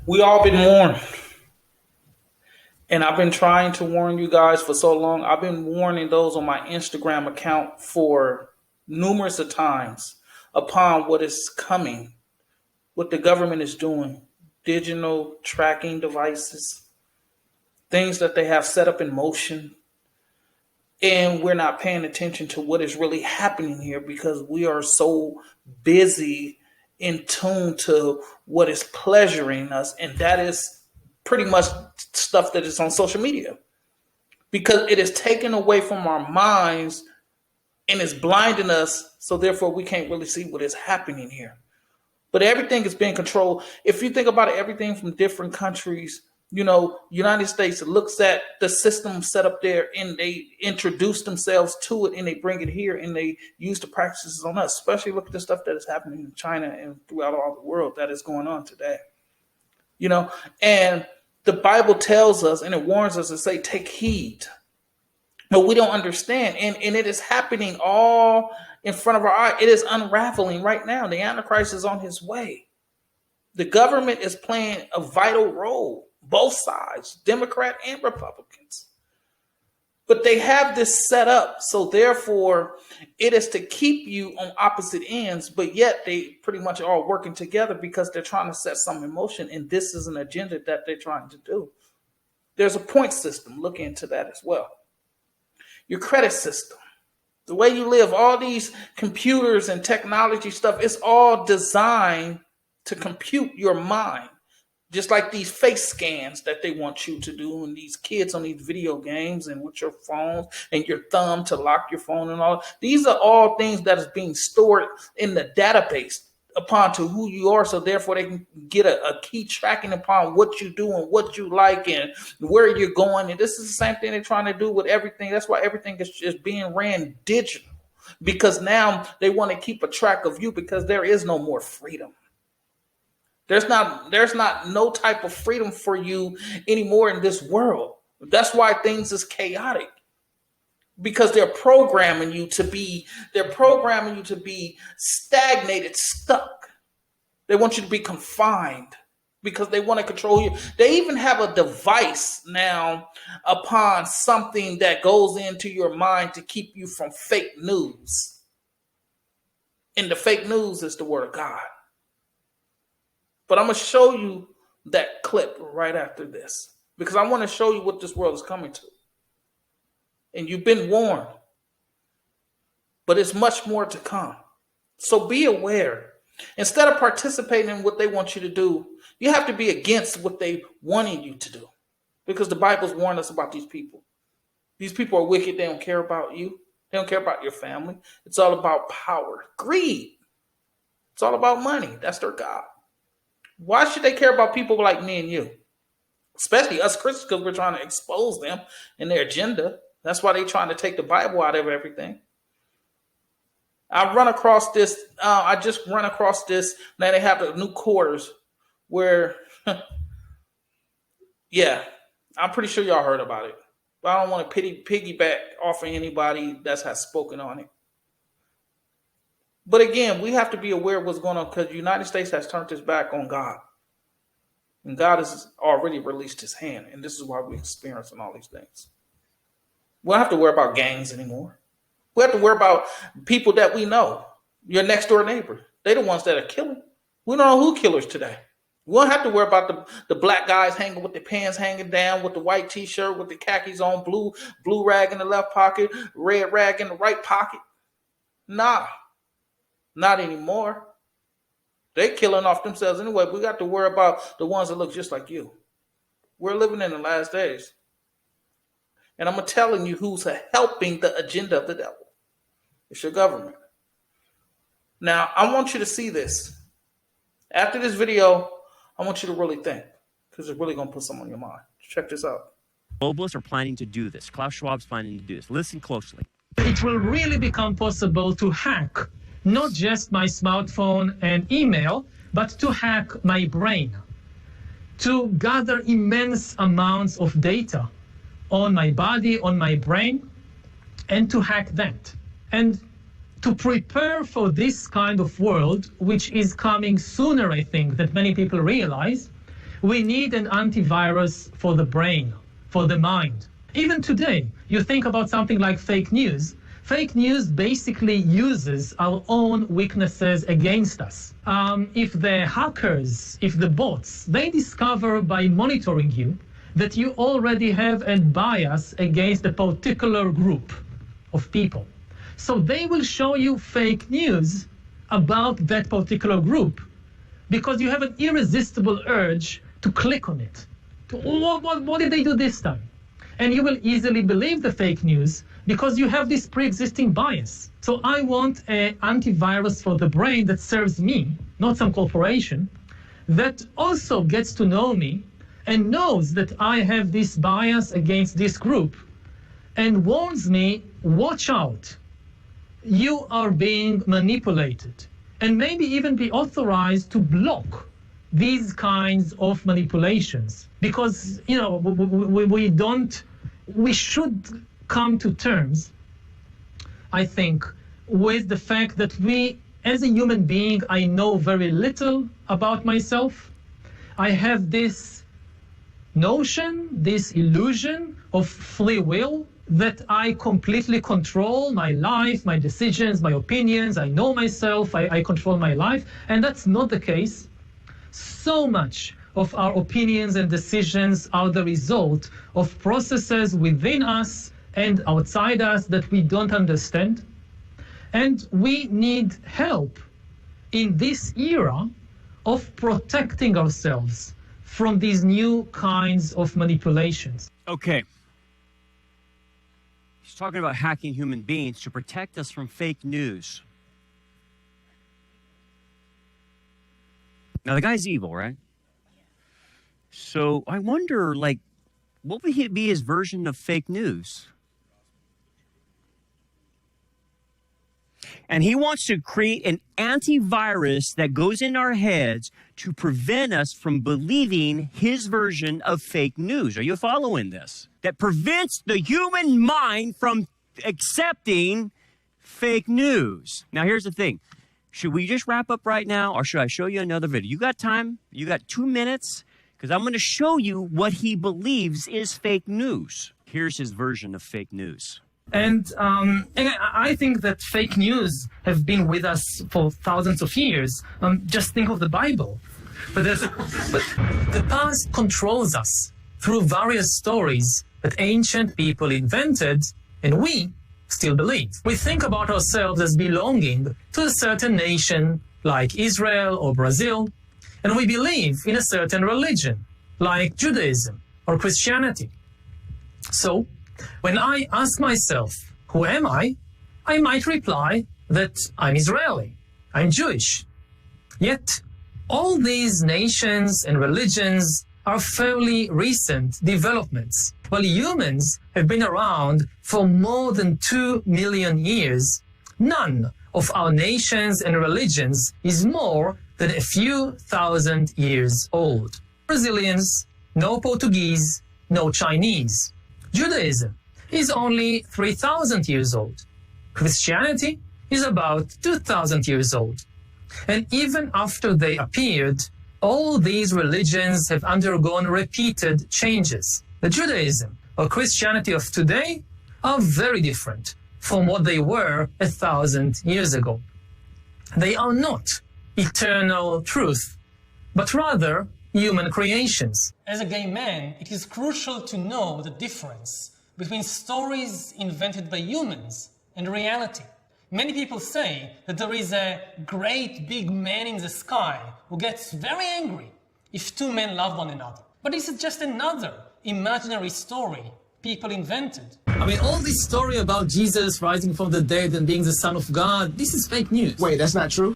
We all been warned, and I've been trying to warn you guys for so long. I've been warning those on my Instagram account for numerous of times upon what is coming, what the government is doing, digital tracking devices, things that they have set up in motion, and we're not paying attention to what is really happening here because we are so busy in tune to what is pleasuring us, and that is pretty much stuff that is on social media because it is taken away from our minds and is blinding us, so therefore we can't really see what is happening here. But everything is being controlled. If you think about it, everything from different countries, United States looks at the system set up there and they introduce themselves to it and they bring it here and they use the practices on us, especially look at the stuff that is happening in China and throughout all the world that is going on today. And the Bible tells us and it warns us to say, take heed. But we don't understand. And it is happening all in front of our eye. It is unraveling right now. The Antichrist is on his way. The government is playing a vital role, both sides, Democrat and Republicans. But they have this set up. So therefore, it is to keep you on opposite ends. But yet they pretty much are all working together because they're trying to set something in motion. And this is an agenda that they're trying to do. There's a point system. Look into that as well. Your credit system, the way you live, all these computers and technology stuff, it's all designed to compute your mind. Just like these face scans that they want you to do, and these kids on these video games and with your phones and your thumb to lock your phone and all. These are all things that is being stored in the database upon to who you are. So therefore they can get a key tracking upon what you do and what you like and where you're going. And this is the same thing they're trying to do with everything. That's why everything is just being ran digital, because now they want to keep a track of you because there is no more freedom. There's not no type of freedom for you anymore in this world. That's why things is chaotic. Because they're programming you to be stagnated, stuck. They want you to be confined because they want to control you. They even have a device now upon something that goes into your mind to keep you from fake news. And the fake news is the word of God. But I'm going to show you that clip right after this because I want to show you what this world is coming to. And you've been warned, but it's much more to come. So be aware. Instead of participating in what they want you to do, you have to be against what they wanting you to do, because the Bible's warned us about these people. These people are wicked. They don't care about you. They don't care about your family. It's all about power, greed. It's all about money. That's their God. Why should they care about people like me and you? Especially us Christians, because we're trying to expose them and their agenda. That's why they're trying to take the Bible out of everything. I just run across this. Now they have the new quarters where, yeah, I'm pretty sure y'all heard about it. But I don't want to piggyback off of anybody that has spoken on it. But again, we have to be aware of what's going on because the United States has turned its back on God. And God has already released his hand. And this is why we're experiencing all these things. We don't have to worry about gangs anymore. We have to worry about people that we know. Your next door neighbor. They're the ones that are killing. We don't know who killers today. We don't have to worry about the black guys hanging with their pants hanging down, with the white t-shirt, with the khakis on, blue rag in the left pocket, red rag in the right pocket. Nah, not anymore. They're killing off themselves anyway. We got to worry about the ones that look just like you. We're living in the last days. And I'm telling you who's helping the agenda of the devil. It's your government. Now, I want you to see this. After this video, I want you to really think, because it's really going to put something on your mind. Check this out. Globalists are planning to do this. Klaus Schwab's planning to do this. Listen closely. It will really become possible to hack not just my smartphone and email, but to hack my brain, to gather immense amounts of data on my body, on my brain, and to hack that. And to prepare for this kind of world, which is coming sooner, I think, than many people realize, We need an antivirus for the brain, for the mind. Even today, you think about something like fake news. Fake news basically uses our own weaknesses against us. If the hackers, if the bots, they discover by monitoring you that you already have a bias against a particular group of people. So they will show you fake news about that particular group because you have an irresistible urge to click on it. What did they do this time? And you will easily believe the fake news because you have this pre-existing bias. So I want an antivirus for the brain that serves me, not some corporation, that also gets to know me and knows that I have this bias against this group and warns me, watch out, you are being manipulated, and maybe even be authorized to block these kinds of manipulations. Because, you know, we should come to terms, I think, with the fact that we, as a human being, I know very little about myself. I have this notion, this illusion of free will, that I completely control my life, my decisions, my opinions. I know myself, I control my life, and that's not the case. So much of our opinions and decisions are the result of processes within us and outside us that we don't understand. And we need help in this era of protecting ourselves from these new kinds of manipulations. Okay. He's talking about hacking human beings to protect us from fake news. Now, the guy's evil, right? So I wonder, like, what would be his version of fake news? And he wants to create an antivirus that goes in our heads to prevent us from believing his version of fake news. Are you following this? That prevents the human mind from accepting fake news. Now, here's the thing. Should we just wrap up right now, or should I show you another video? You got time? You got 2 minutes? Because I'm going to show you what he believes is fake news. Here's his version of fake news. And I think that fake news have been with us for thousands of years. Just think of the Bible. But the past controls us through various stories that ancient people invented, and we still believe. We think about ourselves as belonging to a certain nation, like Israel or Brazil, and we believe in a certain religion, like Judaism or Christianity. So, when I ask myself, who am I might reply that I'm Israeli, I'm Jewish. Yet, all these nations and religions are fairly recent developments. While humans have been around for more than 2 million years, none of our nations and religions is more than a few thousand years old. Brazilians, no Portuguese, no Chinese. Judaism is only 3,000 years old. Christianity is about 2,000 years old. And even after they appeared, all these religions have undergone repeated changes. The Judaism or Christianity of today are very different from what they were 1,000 years ago. They are not eternal truth, but rather human creations. As a gay man, it is crucial to know the difference between stories invented by humans and reality. Many people say that there is a great big man in the sky who gets very angry if two men love one another. But this is just another imaginary story people invented. I mean, all this story about Jesus rising from the dead and being the Son of God, this is fake news. Wait, that's not true?